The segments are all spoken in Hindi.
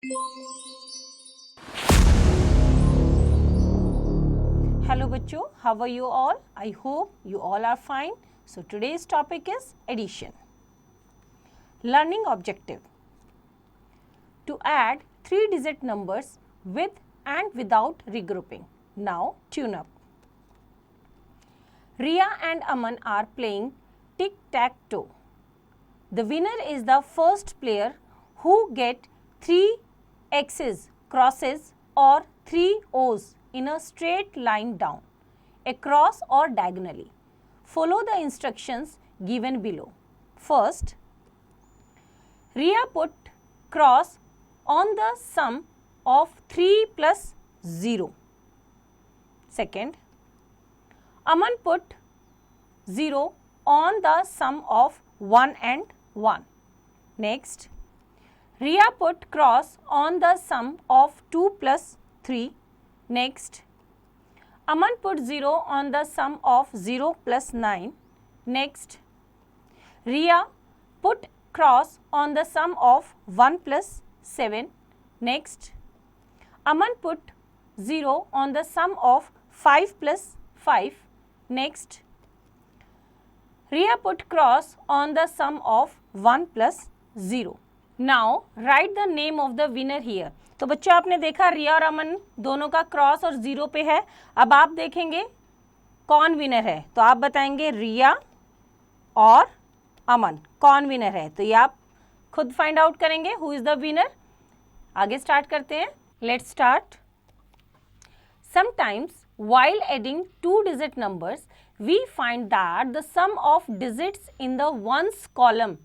Hello बच्चों, how are you all? I hope you all are fine. So today's topic is addition. Learning objective. To add 3-digit numbers with and without regrouping. Now tune up. Riya and Aman are playing tic-tac-toe. The winner is the first player who get 3 X's, crosses or 3 O's in a straight line down, across or diagonally. Follow the instructions given below. First, Riya put cross on the sum of 3 plus 0. Second, Aman put 0 on the sum of 1 and 1. Next, Riya put cross on the sum of 2 plus 3. Next, Aman put 0 on the sum of 0 plus 9. Next, Riya put cross on the sum of 1 plus 7. Next, Aman put 0 on the sum of 5 plus 5. Next, Riya put cross on the sum of 1 plus 0. Now, write the name of the winner here. तो बच्चों आपने देखा रिया और अमन दोनों का क्रॉस और 0 पे है. अब आप देखेंगे कौन विनर है. तो आप बताएंगे रिया और अमन कौन विनर है. तो ये आप खुद फाइंड आउट करेंगे हु इज द विनर. आगे स्टार्ट करते हैं. Let's start. Sometimes while adding 2-digit numbers, we find that the sum of digits in the ones column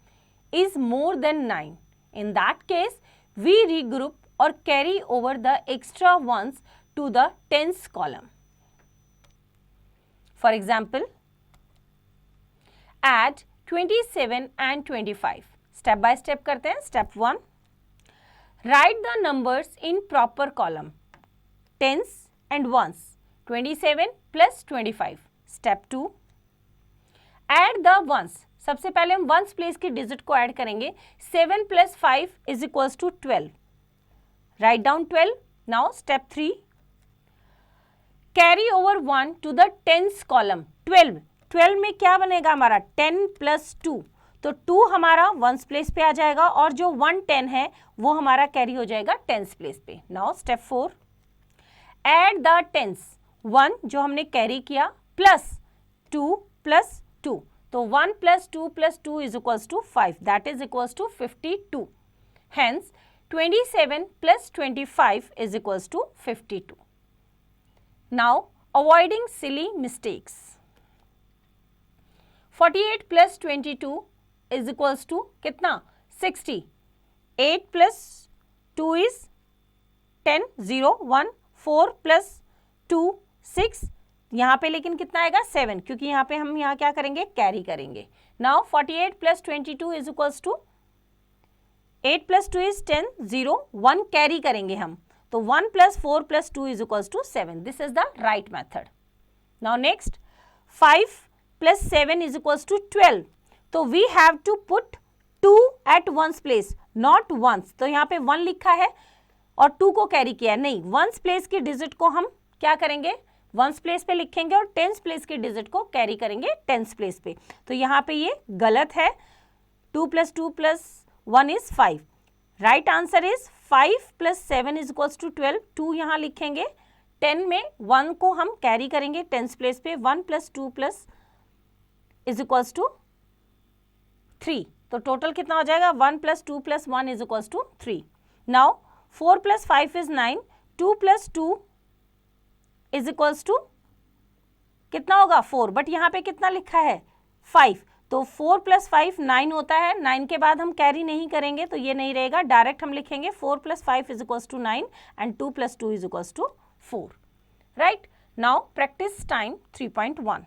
is more than 9. In that case, we regroup or carry over the extra ones to the tens column. For example, add 27 and 25. Step by step करते हैं. Step 1. Write the numbers in proper column. Tens and ones. 27 plus 25. Step 2. Add the ones. सबसे पहले हम वंस प्लेस की डिजिट को ऐड करेंगे. 7 plus 5 is equals to 12. Write down 12. Now step 3. Carry over 1 to the tens column. 12 में क्या बनेगा हमारा 10 plus 2. तो 2 हमारा वंस प्लेस पे आ जाएगा और जो 110 है वो हमारा कैरी हो जाएगा टेंस प्लेस पे. Now step 4. Add the tens. 1 जो हमने कैरी किया प्लस 2 प्लस 2. तो 1 plus 2 plus 2 is equals to 5. That is equals to 52. Hence, 27 plus 25 is equals to 52. Now, avoiding silly mistakes. 48 plus 22 is equals to कितना 60. 8 plus 2 is 10. 0 1 4 plus 2 6. यहाँ पे लेकिन कितना आएगा 7 क्योंकि यहाँ पे हम यहाँ क्या करेंगे कैरी करेंगे. Now 48 plus 22 is equals to 8 plus 2 is 10. 0 1 carry करेंगे हम. तो 1 plus 4 plus 2 is equals to 7. This is the right method. Now next 5 plus 7 is equals to 12. तो we have to put 2 at ones place, not once. तो यहाँ पे 1 लिखा है और 2 को कैरी किया है. नहीं, वंस प्लेस की डिजिट को हम क्या करेंगे वंस प्लेस पे लिखेंगे और टेंस प्लेस की डिजिट को कैरी करेंगे टेंस प्लेस पे. तो यहाँ पे ये गलत है. 2 plus 2 plus 1 is 5. Right answer is 5 plus 7 is equals to 12. 2 यहाँ लिखेंगे. 10 में 1 को हम कैरी करेंगे टेंस प्लेस पे. 1 plus 2 plus is equals to 3. तो टोटल कितना हो जाएगा 1 plus 2 plus 1 is equals to 3. Now 4 plus 5 is 9. 2 plus 2 is equals to कितना होगा 4. बट यहाँ पे कितना लिखा है 5. तो 4 plus 5 9 होता है. 9 के बाद हम कैरी नहीं करेंगे तो ये नहीं रहेगा. डायरेक्ट हम लिखेंगे 4 plus 5 is equals to 9 and 2 plus 2 is equals to 4. Right? Now practice time 3.1.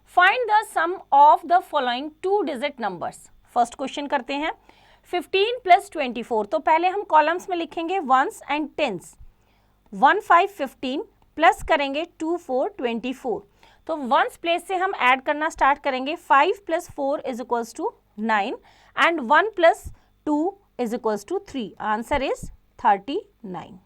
Find the sum of the following 2-digit numbers. First question करते हैं. 15 plus 24. तो पहले हम कॉलम्स में लिखेंगे वंस एंड टेंस. 1 5 15 प्लस करेंगे 2 4 24. तो वंस प्लेस से हम ऐड करना स्टार्ट करेंगे. 5 plus 4 is equals to 9 and 1 plus 2 is equals to 3, answer is 39।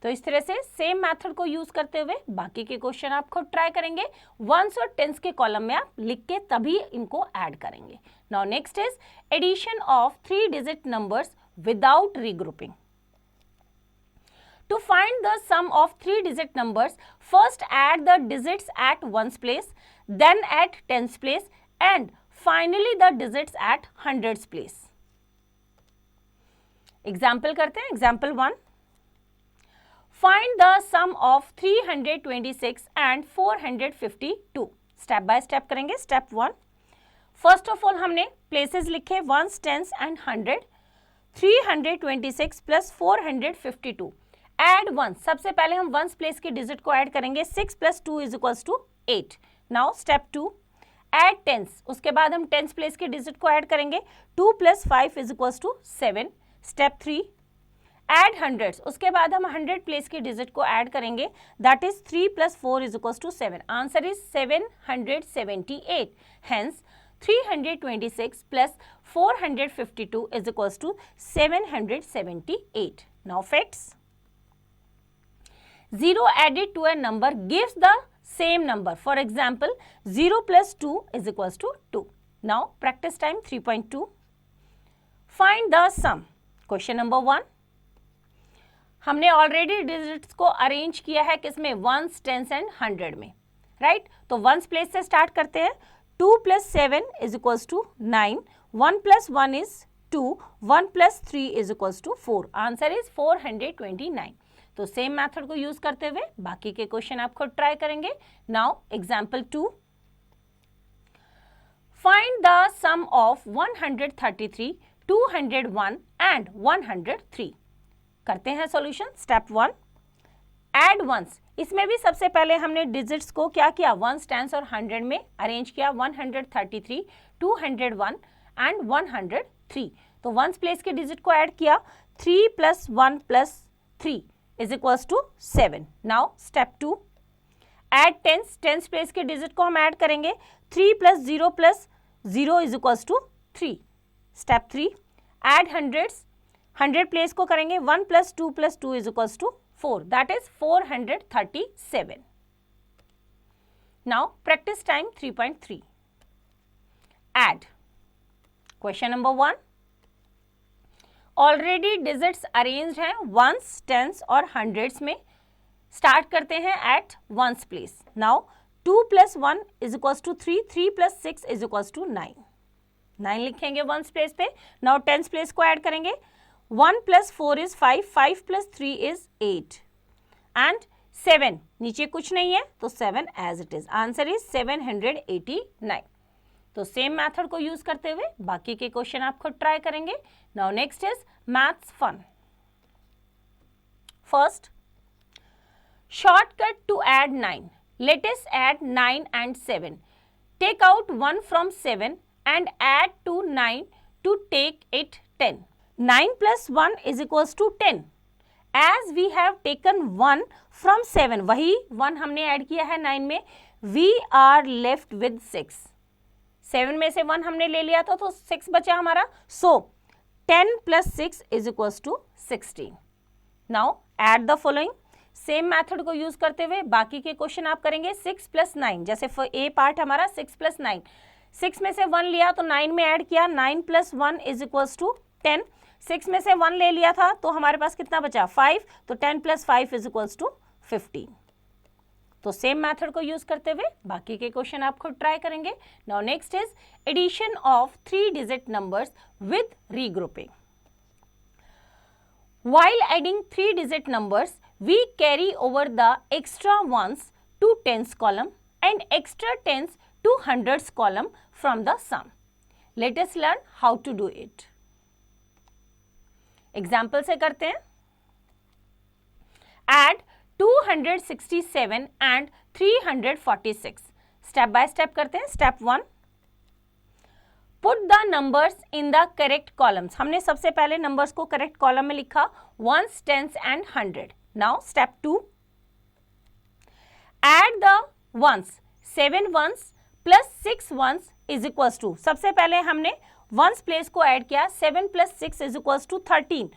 तो इस तरह से सेम मेथड को यूज करते हुए बाकी के क्वेश्चन आप खुद ट्राई करेंगे, वंस और टेंस के कॉलम में आप लिख के तभी इनको ऐड करेंगे। Now next is addition of 3 digit numbers without regrouping. To find the sum of 3 digit numbers, first add the digits at ones place, then at tens place and finally the digits at hundreds place. Example करते हैं, example 1. Find the sum of 326 and 452. Step by step करेंगे. Step 1. First of all हमने places लिखे ones, tens and hundred. 326 plus 452. Add 1, सबसे पहले हम वंस प्लेस के डिजिट को ऐड करेंगे, 6 plus 2 is equals to 8. Now step 2, add tens, उसके बाद हम टेंस प्लेस के डिजिट को ऐड करेंगे, 2 plus 5 is equals to 7. Step 3, add hundreds, उसके बाद हम 100 प्लेस के डिजिट को ऐड करेंगे, that is 3 plus 4 is equals to 7. Answer is 778. Hence 326 plus 452 is equals to 778. Now facts. 0 added to a number gives the same number. For example, 0 plus 2 is equals to 2. Now, practice time 3.2. Find the sum. Question number 1. हमने already digits को arrange किया है किसमें, ones, tens and hundred में, right? तो ones place से start करते हैं. 2 plus 7 is equals to 9. 1 plus 1 is 2. 1 plus 3 is equals to 4. Answer is 429. तो सेम मेथड को यूज करते हुए बाकी के क्वेश्चन आप खुद ट्राई करेंगे. Now example 2. Find the sum of 133, 201 and 103. करते हैं सॉल्यूशन. Step 1, add once. इसमें भी सबसे पहले हमने डिजिट्स को क्या किया, वंस, टेंस और 100 में अरेंज किया. 133, 201 एंड 103. तो वंस प्लेस के डिजिट को ऐड किया. 3 plus 1 plus 3 is equals to 7. Now step 2, add tens. tens place के डिजिट को हम ऐड करेंगे. 3 plus 0 plus 0 is equals to 3. Step 3, add hundreds. 100 place को करेंगे. 1 plus 2 plus 2 is equals to 4. That is 437. Now practice time 3.3. Add. Question number 1. Already digits arranged हैं वंस, टेंस और हंड्रेड्स में. स्टार्ट करते हैं at ones place. Now 2 plus 1 is equals to 3. 3 plus 6 is equals to 9. 9 लिखेंगे वंस प्लेस पे. नाउ टेंस प्लेस को ऐड करेंगे. 1 plus 4 is 5. 5 plus 3 is 8. And 7 नीचे कुछ नहीं है तो 7 as it is. Answer is 789. तो सेम मेथड को यूज करते हुए बाकी के क्वेश्चन आप खुद ट्राई करेंगे. Now next is maths fun. First, shortcut to add 9. Let us add 9 and 7. Take out 1 from 7 and add to 9 to take it 10. 9 plus 1 is equals to 10. As we have taken 1 from 7, वही 1 हमने ऐड किया है 9 में, we are left with 6. 7 में से 1 हमने ले लिया था तो 6 बचा हमारा. So 10 plus 6 is equals to 16. Now add the following. Same method को यूज करते हुए बाकी के क्वेश्चन आप करेंगे. 6 plus 9, जैसे ए पार्ट हमारा 6 plus 9. 6 में से 1 लिया तो 9 में ऐड किया. 9 plus 1 is equals to 10. 6 में से 1 ले लिया था तो हमारे पास कितना बचा, 5. तो 10 plus 5 is equals to 15. तो सेम मेथड को यूज करते हुए बाकी के क्वेश्चन आप खुद ट्राई करेंगे. Now next is addition of 3 digit numbers with regrouping. While adding 3 digit numbers, we carry over the extra ones to tens column and extra tens to hundreds column from the sum. Let us learn how to do it. Example से करते हैं. Add 267 and 346. Step by step करते हैं. Step 1, put the numbers in the correct columns. हमने सबसे पहले नंबर्स को करेक्ट कॉलम में लिखा, ones, tens and 100. Now step 2, add the ones. 7 ones plus 6 ones is equals to, सबसे पहले हमने वंस प्लेस को ऐड किया, 7 + 6 is equals to 13,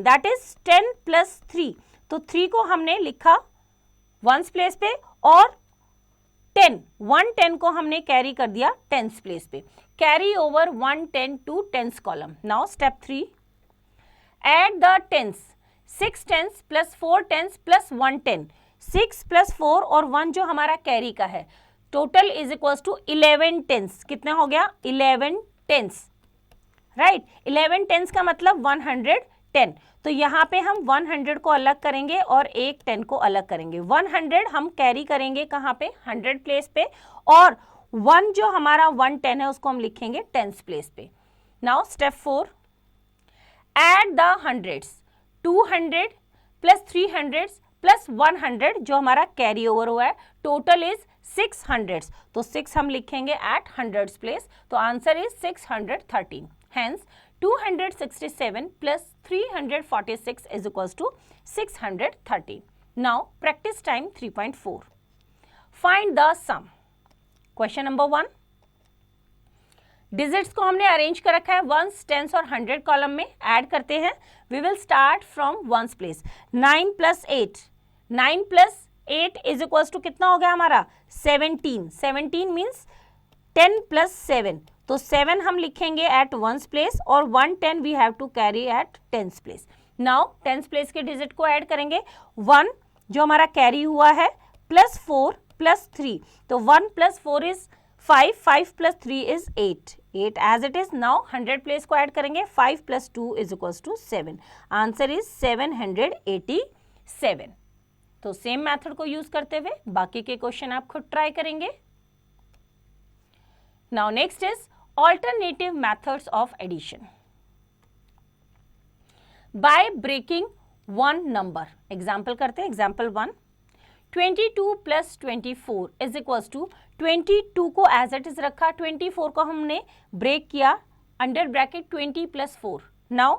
that is 10 + 3, तो 3 को हमने लिखा वंस प्लेस पे और 110 को हमने कैरी कर दिया टेंस प्लेस पे, carry over 110 to tens column. Now step 3, add the tens, 6 tens + 4 tens + 1 10, 6 + 4 और 1 जो हमारा कैरी का है, total is equals to 11 tens. कितना हो गया? 11 टेंस, राइट। 11 टेंस का मतलब 110, तो यहाँ पे हम 100 को अलग करेंगे और एक 10 को अलग करेंगे। 100 हम कैरी करेंगे कहाँ पे? 100 प्लेस पे, और 1 जो हमारा 110 है उसको हम लिखेंगे टेंस प्लेस पे। Now step 4, add the hundreds, 200 + 300 + 100 जो हमारा कैरी ओवर हुआ है, टोटल इज 600, तो 6 हम लिखेंगे एट हंड्रेड्स प्लेस, तो answer is 613। Hence 267 + 346 is equals to 613. Now practice time 3.4. Find the sum. Question number 1. Digits को हमने अरेंज कर रखा है वंस, टेंस और 100 कॉलम में, ऐड करते हैं। We will start from ones place. 9 + 8, 9 + 8 is equals to कितना हो गया हमारा? 17, 17 मीन्स 10 + 7, तो 7 हम लिखेंगे एट वंस प्लेस और 110 we have to carry at tens place. Now tens place के डिजिट को ऐड करेंगे, 1 जो हमारा कैरी हुआ है +4 + 3, तो 1 + 4 is 5, 5 + 3 is 8, 8 as it is. Now 100 place को ऐड करेंगे, 5 + 2 is equals to 7, answer is 787। तो सेम मेथड को यूज करते हुए बाकी के क्वेश्चन आप खुद ट्राई करेंगे। Now next is alternative methods of addition by breaking one number. Example करते हैं, example 1, 22 + 24 is equals to, 22 को as it is रखा, 24 को हमने ब्रेक किया, under bracket 20 + 4, now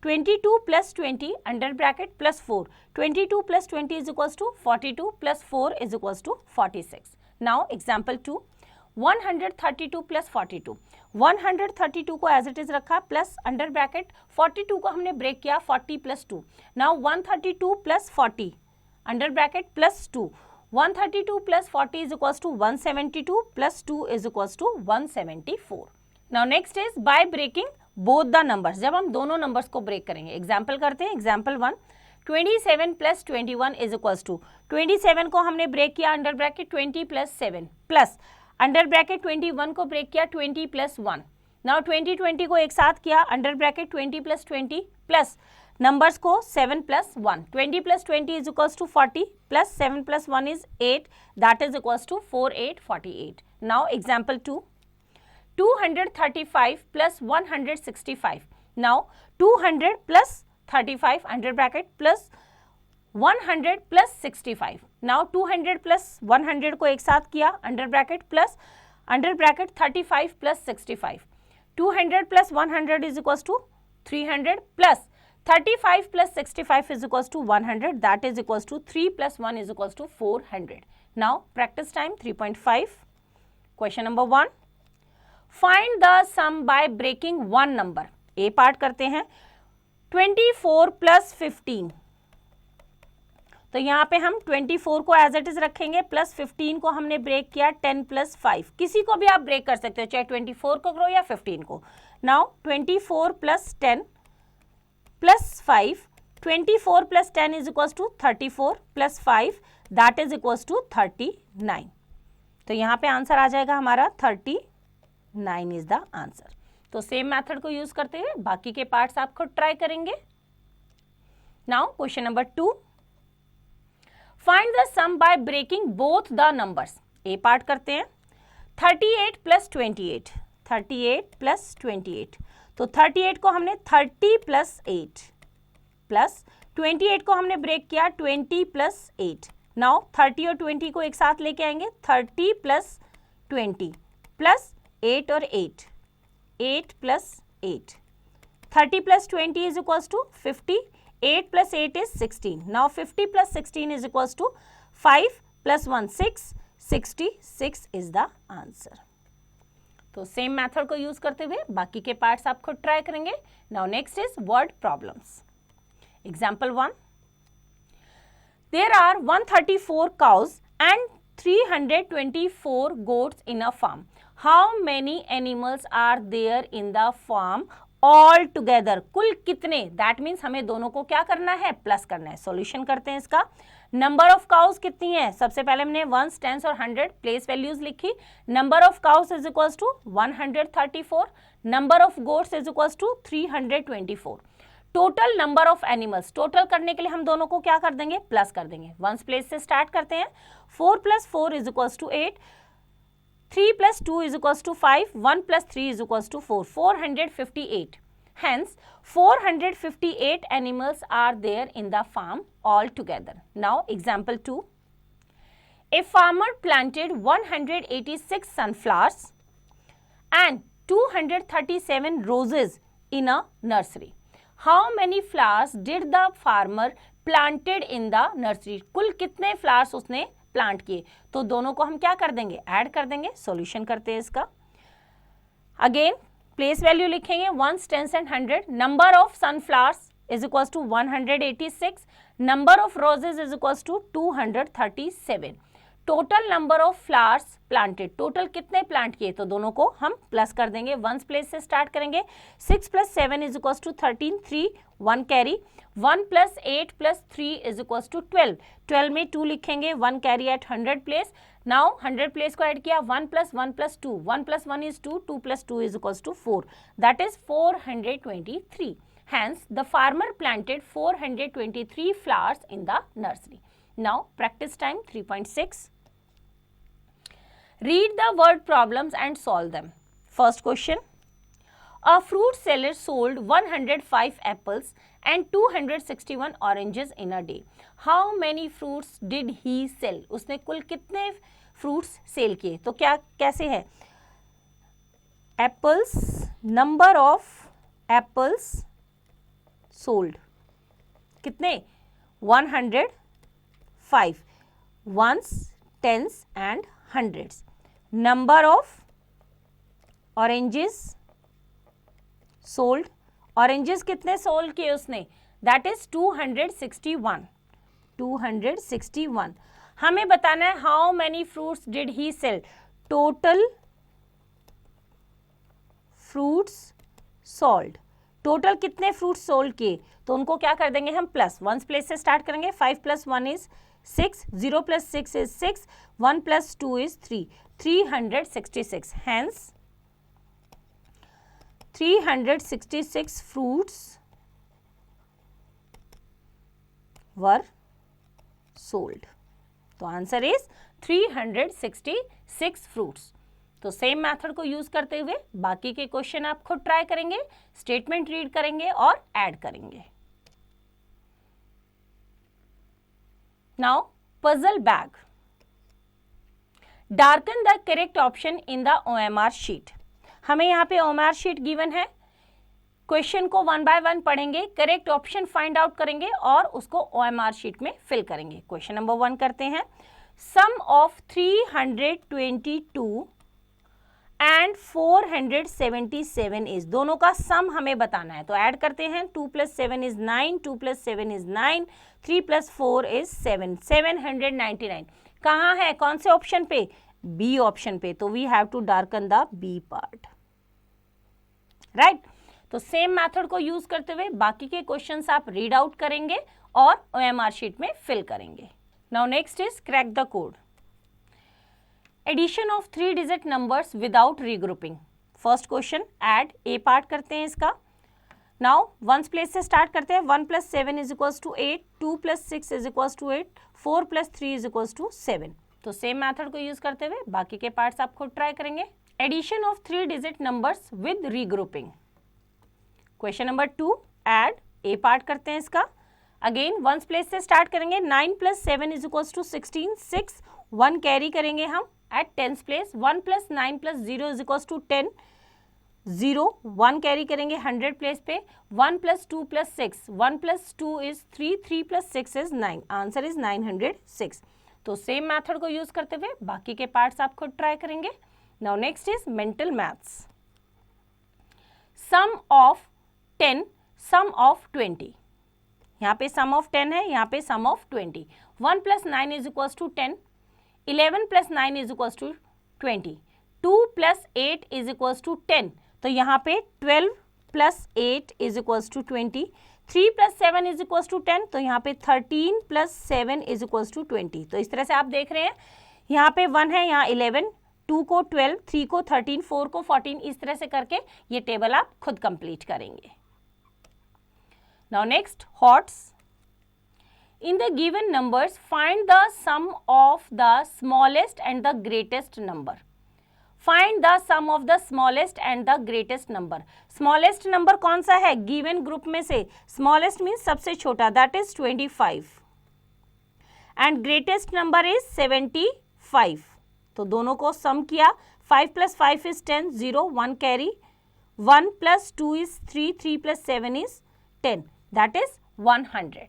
22 + 20 under bracket +4, 22 + 20 is equals to 42 + 4 is equals to 46. Now example 2, 132 + 42, 132 को एज इट इज रखा, प्लस अंडर ब्रैकेट 42 को हमने ब्रेक किया, 40 + 2, now 132 + 40 under bracket +2, 132 + 40 is equals to 172 + 2 is equals to 174. Now next is by breaking both the numbers, जब हम दोनों नंबर्स को ब्रेक करेंगे। एग्जाम्पल करते हैं, एग्जाम्पल 1, 27 + 21 इज इक्वल्स टू, 27 को हमने ब्रेक किया under bracket 20 + 7 plus under bracket 21 को ब्रेक किया 20 + 1, नाउ 20 को एक साथ किया अंडर ब्रैकेट 20 + 20 प्लस नंबर्स को 7 + 1, 20 + 20 is equals to 40 plus 7 + 1 is 8, that is equals to 4848. Now example 2, 235 + 165, now 200 + 35 under bracket plus 100 + 65, now 200 + 100 को एक साथ किया under bracket plus under bracket 35 + 65, 200 + 100 is equals to 300 plus 35 + 65 is equals to 100, that is equals to 3 + 1 is equals to 400. Now practice time 3.5. Question number 1, find the sum by breaking one number. A part करते हैं, 24 + 15, तो यहाँ पे हम 24 को एज इट इज रखेंगे, प्लस 15 को हमने ब्रेक किया 10 + 5, किसी को भी आप ब्रेक कर सकते हो, चाहे 24 को करो या 15 को. Now 24 + 10 + 5, 24 + 10 is equals to 34 + 5, that is equals to 39. तो यहाँ पे आंसर आ जाएगा हमारा 39 इज द आंसर. तो सेम मेथड को यूज करते हुए बाकी के पार्ट्स आप खुद ट्राई करेंगे. Now question number 2, find the sum by breaking both the numbers. A part करते हैं, 38 + 28, 38 + 28, तो 38 को हमने 30 + 8 प्लस 28 को हमने ब्रेक किया 20 + 8. नाउ 30 और 20 को एक साथ लेके आएंगे, 30 + 20 प्लस 8 और 8, 8 + 8, 30 + 20 is equals to 50, 8 + 8 is 16. Now 50 + 16 is equals to 5 + 1 6, 66 is the answer. तो सेम मेथड को यूज करते हुए बाकी के पार्ट्स आप खुद ट्राई करेंगे. Now next is word problems. Example 1. There are 134 cows and 324 goats in a farm. How many animals are there in the farm all together? कुल कितने? That means हमें दोनों को क्या करना है? प्लस करना है. सॉल्यूशन करते हैं इसका. नंबर ऑफ काउस कितनी है? सबसे पहले हमने वंस, टेंस और 100 प्लेस वैल्यूज लिखी. Number of cows is equals to 134. Number of goats is equals to 324. Total number of animals, total करने के लिए हम दोनों को क्या कर देंगे? प्लस कर देंगे. वंस प्लेस से स्टार्ट करते हैं. 4 + 4 is equals to 8. 3 + 2 is equals to 5. 1 + 3 is equals to 4. 458. Hence, 458 animals are there in the farm altogether. Now, example 2. A farmer planted 186 sunflowers and 237 roses in a nursery. How many flowers did the farmer planted in the nursery? कुल कितने flowers उसने प्लांट किए? तो दोनों को हम क्या कर देंगे? ऐड कर देंगे. सॉल्यूशन करते हैं इसका. अगेन प्लेस वैल्यू लिखेंगे. Ones, tens and 100. Number of sunflowers is equals to 186. Number of roses is equals to 237. Total number of flowers planted, total कितने प्लांट किए? तो दोनों को हम प्लस कर देंगे. वंस प्लेस से स्टार्ट करेंगे. 6 + 7 is equals to 13. 3 1 carry. 1 + 8 + 3 is equals to 12. 12 में 2 लिखेंगे. 1 carry at 100 place. Now 100 place को ऐड किया. 1 + 1 + 2. 1 + 1 is 2. 2 + 2 is equals to 4. That is 423. Hence, the farmer planted 423 flowers in the nursery. Now, practice time 3.6. Read the word problems and solve them. First question. A fruit seller sold 105 apples and 261 oranges in a day. How many fruits did he sell? उसने कुल कितने फ्रूट्स सेल किए? तो क्या कैसे है? Apples, number of apples sold कितने? 105. Ones, tens and hundreds. Number of oranges sold. Oranges कितने सोल्ड किए उसने? That is 261. 261. हमें बताना है how many fruits did he sell. Total fruits sold. Total कितने फ्रूट्स सोल्ड किए? तो उनको क्या कर देंगे हम? प्लस. वंस प्लेस से स्टार्ट करेंगे. 5 + 1 is 6. 0 + 6 is 6. 1 + 2 is 3. 366. Hence, 366 fruits were sold. तो आंसर इज 366 फ्रूट्स. तो सेम मेथड को यूज करते हुए बाकी के क्वेश्चन आप खुद ट्राई करेंगे, स्टेटमेंट रीड करेंगे और ऐड करेंगे. Now puzzle bag. Darken the correct option in the OMR sheet. हमें यहाँ पे OMR शीट गिवन है. क्वेश्चन को 1 by 1 पढ़ेंगे, करेक्ट ऑप्शन फाइंड आउट करेंगे और उसको OMR शीट में फिल करेंगे. क्वेश्चन नंबर 1 करते हैं. सम ऑफ 322 एंड 477 इज. दोनों का सम हमें बताना है तो ऐड करते हैं. 2 + 7 is 9. 2 + 7 is 9. 3 + 4 is 7. 799 कहाँ है? कौन से ऑप्शन पे? बी ऑप्शन पे. तो we have to darken the B part. Right. तो सेम मेथड को यूज करते हुए बाकी के क्वेश्चंस आप रीड आउट करेंगे और OMR शीट में फिल करेंगे. Now next is crack the code. Addition of 3 digit numbers without regrouping. First question add. A part करते हैं इसका. नाउ वंस प्लेस से स्टार्ट करते हैं. 1 + 7 is equals to 8. 2 + 6 is equals to 8. 4 + 3 is equals to 7. तो सेम मेथड को यूज करते हुए बाकी के पार्ट्स आप खुद ट्राई करेंगे. Addition of 3 digit numbers with regrouping. Question number 2 add. A part करते हैं इसका. अगेन वंस प्लेस से स्टार्ट करेंगे. 9 + 7 is equals to 16. 6 1 कैरी करेंगे हम eight tens place. 1 + 9 + 0 is equals to 10. 0 1 carry करेंगे 100 प्लेस पे. 1 + 2 + 6. 1 + 2 is 3. 3 + 6 is 9. Answer is 906. तो सेम मेथड को यूज करते हुए बाकी के पार्ट्स आप खुद ट्राई करेंगे. Now next is mental maths. Sum of 10, sum of 20. यहाँ पे सम ऑफ 10 है, यहाँ पे sum of 20. 1 + 9 is equals to 10. 11 + 9 is equals to 20. 2 + 8 is equals to 10. तो यहाँ पे 12 + 8 is equals to 20. 3 + 7 is equals to 10. तो यहाँ पे 13 + 7 इज इक्वल्स टू 20. तो इस तरह से आप देख रहे हैं, यहाँ पे 1 है, यहाँ 11, 2 को 12, 3 को 13, 4 को 14, इस तरह से करके ये टेबल आप खुद कंप्लीट करेंगे. Now next, HOTS. In the given numbers, find the sum of the smallest and the greatest number. Find the sum of the smallest and the greatest number. Smallest number कौन सा है? Given group में से smallest means सबसे छोटा, that is 25. And greatest number is 75. तो दोनों को sum किया. 5 + 5 is 10, 0, 1 carry. 1 + 2 is 3, 3 + 7 is 10. That is 100.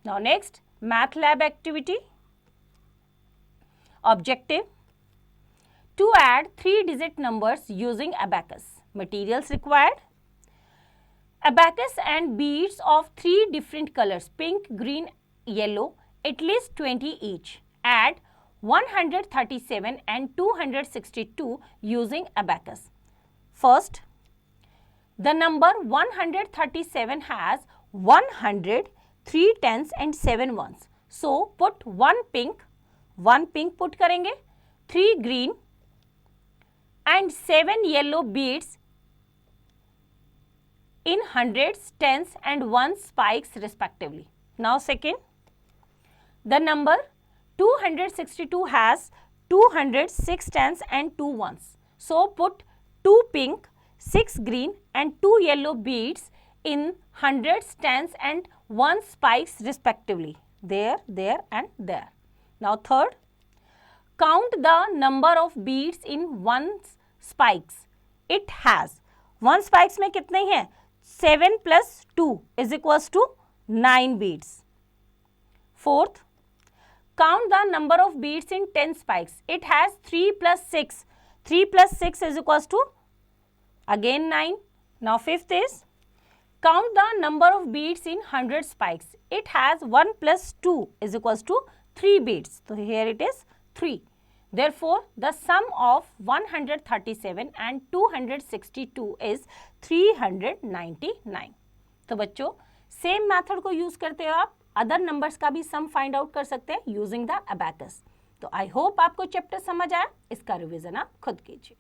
Now next, math lab activity. Objective: to add 3-digit numbers using abacus. Materials required: abacus and beads of 3 different colors, pink, green, yellow, at least 20 each. Add 137 and 262 using abacus. First, the number 137 has 100, 3 tens and 7 ones. So put 1 pink put करेंगे, 3 green and 7 yellow beads in hundreds, tens and 1 spikes respectively. Now second, the number 262 has 206 tens and 2 ones. So put 2 pink, 6 green and 2 yellow beads in hundreds, tens and 1 spikes respectively. There, there and there. Now third, count the number of beads in 1 spikes. It has 1 spikes में कितने हैं? 7 + 2 is equals to 9 beads. Fourth, count the number of beads in 10 spikes. It has 3 + 6. 3 + 6 is equals to again 9. Now fifth is, count the number of beads in 100 spikes. It has 1 + 2 is equals to 3 beads. So here it is 3. Therefore, the sum of 137 and 262 is 399. तो बच्चों, सेम मेथड को यूज करते हो आप अदर नंबर्स का भी सम फाइंड आउट कर सकते हैं यूजिंग द अबैकस. तो आई होप आपको चैप्टर समझ आया. इसका रिवीजन आप खुद कीजिए.